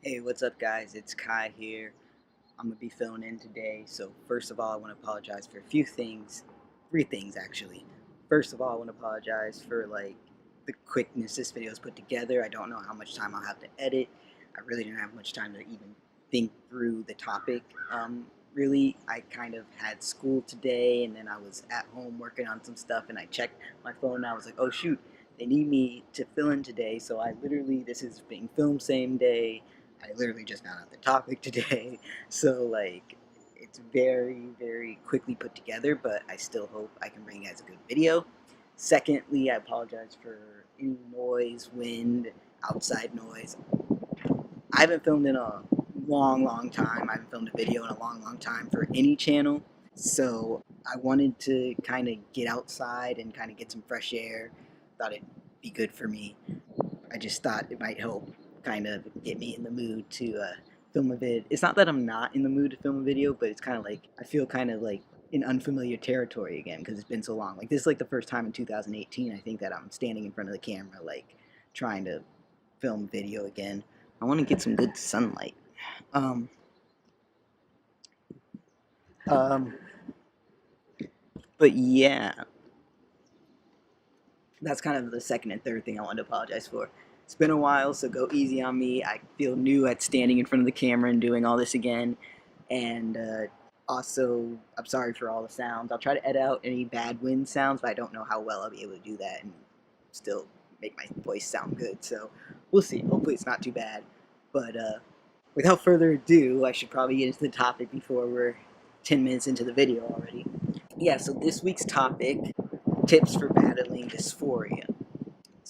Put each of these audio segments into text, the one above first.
Hey, what's up, guys? It's Kai here. I'm gonna be filling in today. So, first of all, I want to apologize for a few things. Three things, actually. First of all, I want to apologize for the quickness this video is put together. I don't know how much time I'll have to edit. I really didn't have much time to even think through the topic. Really, I kind of had school today, and then I was at home working on some stuff, and I checked my phone, and I was like, oh shoot, they need me to fill in today. So I literally, this is being filmed same day. I literally just found out the topic today. So, it's very, very quickly put together, but I still hope I can bring you guys a good video. Secondly, I apologize for any noise, wind, outside noise. I haven't filmed in a long, long time. I haven't filmed a video in a long, long time for any channel. So I wanted to kind of get outside and kind of get some fresh air. Thought it'd be good for me. I just thought it might help kind of get me in the mood to film a vid. It's not that I'm not in the mood to film a video, but it's kind of like I feel kind of like in unfamiliar territory again because it's been so long. Like this is like the first time in 2018 I think that I'm standing in front of the camera like trying to film video again. I want to get some good sunlight. Um, um, but yeah, that's kind of the second and third thing I wanted to apologize for. It's been a while, so go easy on me. I feel new at standing in front of the camera and doing all this again. And also, I'm sorry for all the sounds. I'll try to edit out any bad wind sounds, but I don't know how well I'll be able to do that and still make my voice sound good. So we'll see. Hopefully it's not too bad. But without further ado, I should probably get into the topic before we're 10 minutes into the video already. Yeah, so this week's topic, tips for battling dysphoria.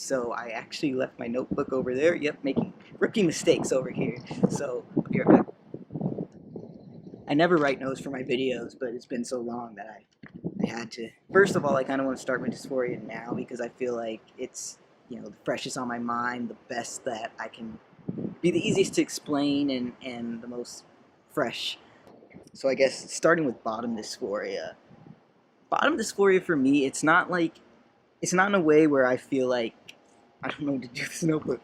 So I actually left my notebook over there. Yep, making rookie mistakes over here. So I'll be right back. I never write notes for my videos, but it's been so long that I had to. First of all, I kind of want to start with dysphoria now because I feel like it's the freshest on my mind, the best that I can be the easiest to explain and the most fresh. So I guess starting with bottom dysphoria. Bottom dysphoria for me, it's not in a way where I feel like I don't know what to do with this notebook.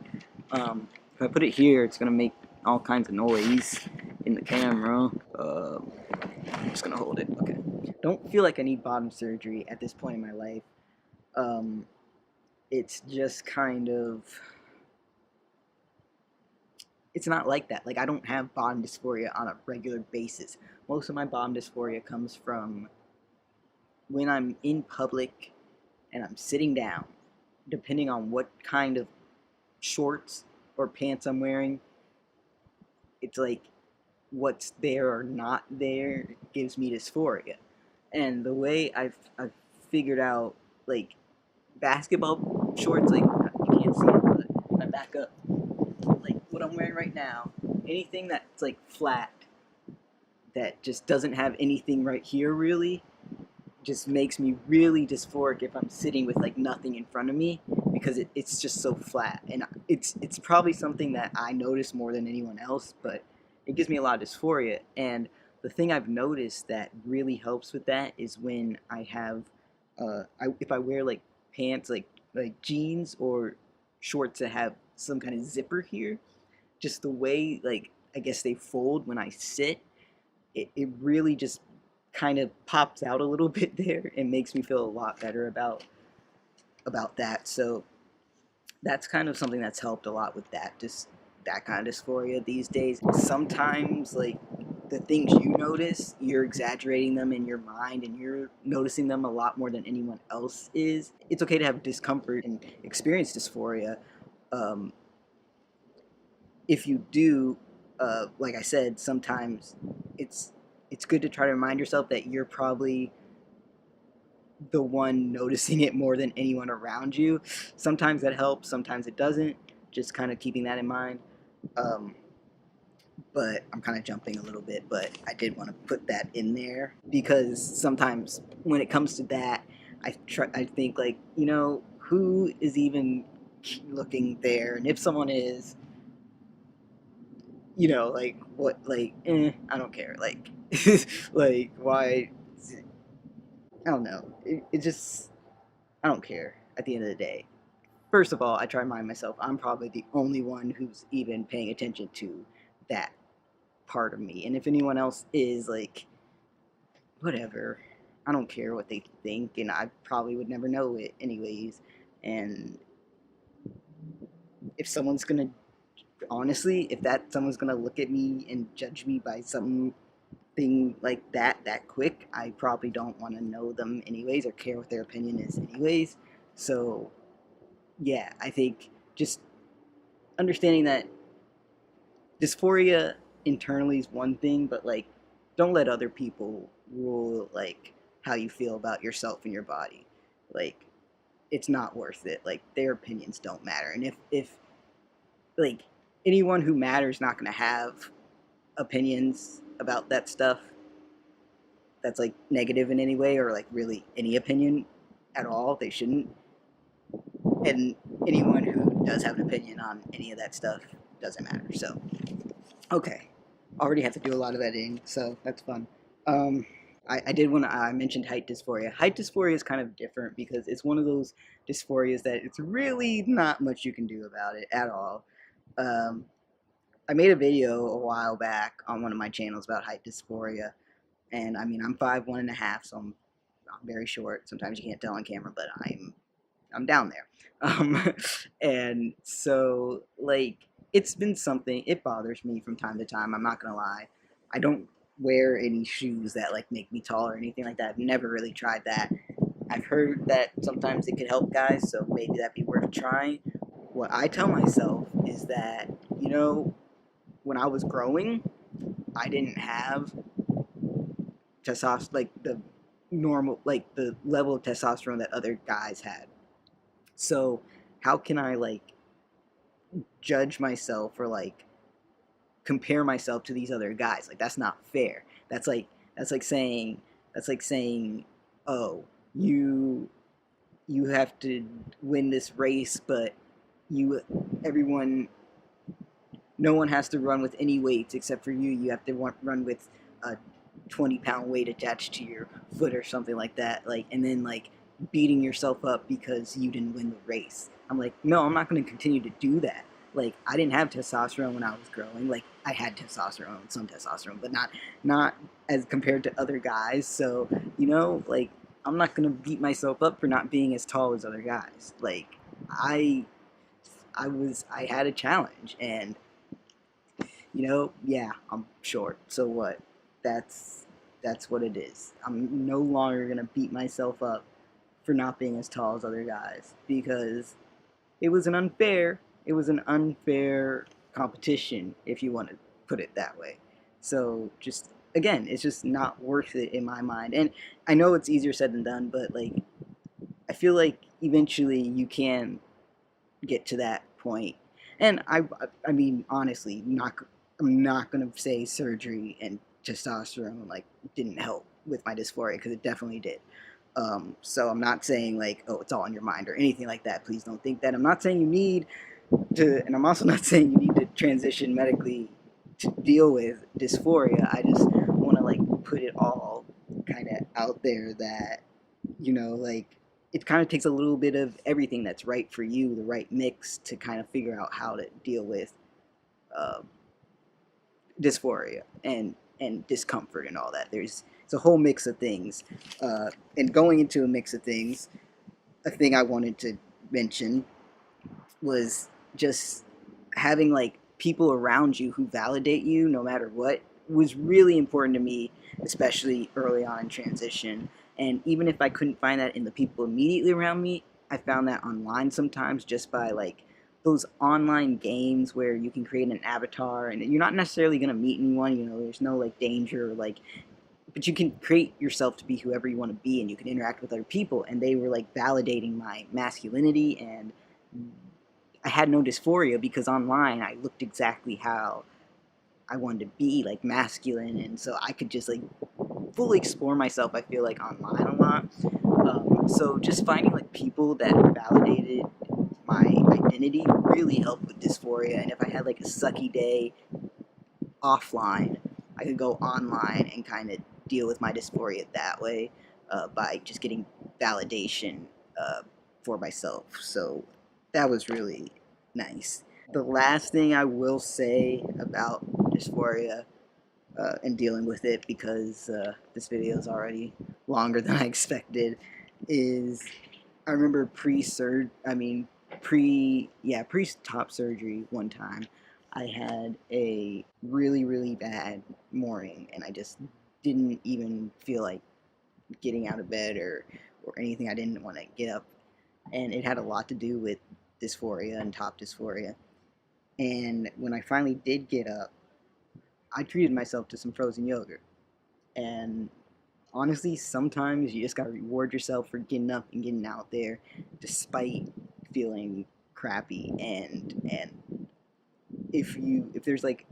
If I put it here, it's gonna make all kinds of noise in the camera. I'm just gonna hold it. Okay. Don't feel like I need bottom surgery at this point in my life. It's just kind of. It's not like that. Like I don't have bottom dysphoria on a regular basis. Most of my bottom dysphoria comes from when I'm in public and I'm sitting down, depending on what kind of shorts or pants I'm wearing, it's like what's there or not there gives me dysphoria. And the way I've figured out like basketball shorts, like you can't see it, but I back up, like what I'm wearing right now, anything that's like flat that just doesn't have anything right here really just makes me really dysphoric if I'm sitting with like nothing in front of me because it's just so flat, and it's probably something that I notice more than anyone else, but it gives me a lot of dysphoria. And the thing I've noticed that really helps with that is when I have if I wear like pants like jeans or shorts that have some kind of zipper here, just the way like I guess they fold when I sit, it really just kind of pops out a little bit there and makes me feel a lot better about that. So that's kind of something that's helped a lot with that, just that kind of dysphoria these days. Sometimes like the things you notice, you're exaggerating them in your mind and you're noticing them a lot more than anyone else is. It's okay to have discomfort and experience dysphoria. Um, if you do, like I said, sometimes it's it's good to try to remind yourself that you're probably the one noticing it more than anyone around you. Sometimes that helps, sometimes it doesn't. Just kind of keeping that in mind. Um, but I'm kind of jumping a little bit, but I did want to put that in there because sometimes when it comes to that, I think like who is even looking there, and if someone is, like what, like I don't care, like like why I don't know. It just I don't care at the end of the day. First of all, I try to remind myself I'm probably the only one who's even paying attention to that part of me. And if anyone else is, like, whatever, I don't care what they think, and I probably would never know it anyways. And if someone's gonna, honestly, if that someone's gonna look at me and judge me by something like that quick, I probably don't want to know them anyways or care what their opinion is anyways. So yeah, I think just understanding that dysphoria internally is one thing, but like don't let other people rule like how you feel about yourself and your body. Like it's not worth it. Like their opinions don't matter. And if like anyone who matters not going to have opinions about that stuff that's like negative in any way or like really any opinion at all, they shouldn't. And anyone who does have an opinion on any of that stuff doesn't matter. So okay, already have to do a lot of editing, so that's fun. Um, I did want to, I mentioned height dysphoria. Height dysphoria is kind of different because it's one of those dysphorias that it's really not much you can do about it at all. Um, I made a video a while back on one of my channels about height dysphoria, and I mean I'm 5'1.5", so I'm very short. Sometimes you can't tell on camera, but I'm down there. And so like it's been something, it bothers me from time to time, I'm not gonna lie. I don't wear any shoes that like make me tall or anything like that. I've never really tried that. I've heard that sometimes it could help guys, so maybe that'd be worth trying. What I tell myself is that, you know, when I was growing, I didn't have testosterone, like the normal, like the level of testosterone that other guys had. So how can I like judge myself or like compare myself to these other guys? Like that's not fair. That's like saying oh, you you have to win this race, but you everyone no one has to run with any weights except for you. You have to run with a 20-pound weight attached to your foot or something like that. Like, and then like beating yourself up because you didn't win the race. I'm like, no, I'm not going to continue to do that. Like, I didn't have testosterone when I was growing. Like, I had testosterone, some testosterone, but not as compared to other guys. So, you know, like, I'm not going to beat myself up for not being as tall as other guys. Like, I I had a challenge, and you know, yeah, I'm short. So what? That's that's what it is. I'm no longer gonna beat myself up for not being as tall as other guys because it was an unfair competition, if you want to put it that way. So just again, it's just not worth it in my mind. And I know it's easier said than done, but like I feel like eventually you can get to that point. And I mean, honestly, I'm not gonna say surgery and testosterone like didn't help with my dysphoria because it definitely did. So I'm not saying like, oh, it's all in your mind or anything like that. Please don't think that. I'm not saying you need to, and I'm also not saying you need to transition medically to deal with dysphoria. I just want to like put it all kind of out there that you know, like it kind of takes a little bit of everything that's right for you, the right mix to kind of figure out how to deal with uh, dysphoria and discomfort and all that. There's it's a whole mix of things, and going into a mix of things, a thing I wanted to mention was just having like people around you who validate you no matter what was really important to me, especially early on in transition. And even if I couldn't find that in the people immediately around me, I found that online sometimes just by like those online games where you can create an avatar and you're not necessarily going to meet anyone, you know, there's no like danger or like but you can create yourself to be whoever you want to be and you can interact with other people and they were like validating my masculinity and I had no dysphoria because online I looked exactly how I wanted to be, like masculine, and so I could just like fully explore myself. I feel like online a lot. So just finding like people that validated my identity really helped with dysphoria. And if I had like a sucky day offline, I could go online and kind of deal with my dysphoria that way by just getting validation uh, for myself. So that was really nice. The last thing I will say about dysphoria and dealing with it, because this video is already longer than I expected, is I remember pre-top surgery one time, I had a really, really bad morning, and I just didn't even feel like getting out of bed or anything. I didn't want to get up, and it had a lot to do with dysphoria and top dysphoria. And when I finally did get up, I treated myself to some frozen yogurt. And honestly, sometimes you just gotta reward yourself for getting up and getting out there, despite feeling crappy. And if there's like,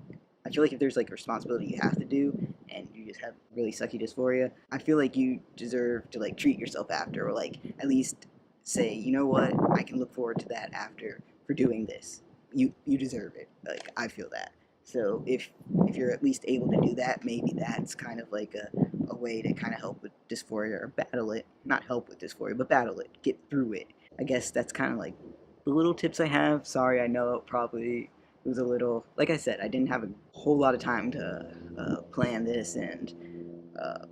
I feel like if there's like a responsibility you have to do, and you just have really sucky dysphoria, I feel like you deserve to like treat yourself after, or like at least say, you know what, I can look forward to that after for doing this. You deserve it. Like, I feel that. So if you're at least able to do that, maybe that's kind of like a way to kind of help with dysphoria, or battle it. Not help with dysphoria, but battle it, get through it. I guess that's kind of like the little tips I have. Sorry, I know it was a little, like I said, I didn't have a whole lot of time to plan this, and uh,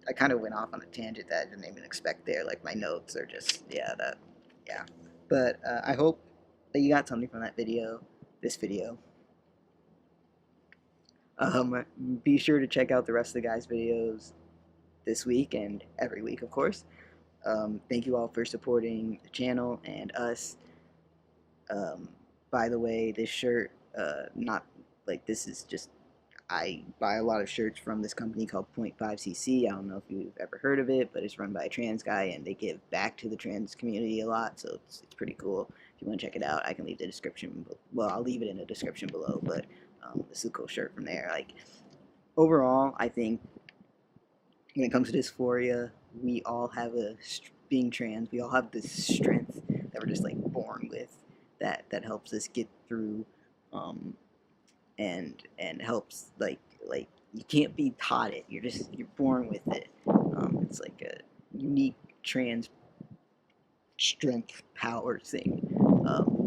I kind of went off on a tangent that I didn't even expect there. Like, my notes are just, yeah. But I hope that you got something from this video. Be sure to check out the rest of the guys' videos this week and every week, of course. Thank you all for supporting the channel and us. By the way, this shirt, not like, this is just, I buy a lot of shirts from this company called 0.5cc. I don't know if you've ever heard of it, but it's run by a trans guy, and they give back to the trans community a lot, so it's pretty cool. If you want to check it out, I can leave the description. Well, I'll leave it in the description below, but this is a cool shirt from there. Like, overall, I think when it comes to dysphoria, we all have being trans, we all have this strength that we're just like born with, that helps us get through, and helps, like you can't be taught it. You're born with it. It's like a unique trans strength power thing.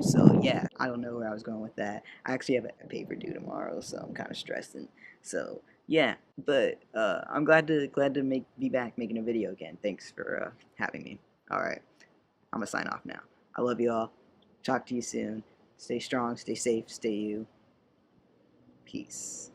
So yeah, I don't know where I was going with that. I actually have a paper due tomorrow, so I'm kind of stressing. So yeah, but I'm glad to be back making a video again. Thanks for having me. All right, I'm gonna sign off now. I love you all. Talk to you soon. Stay strong, stay safe, stay you. Peace.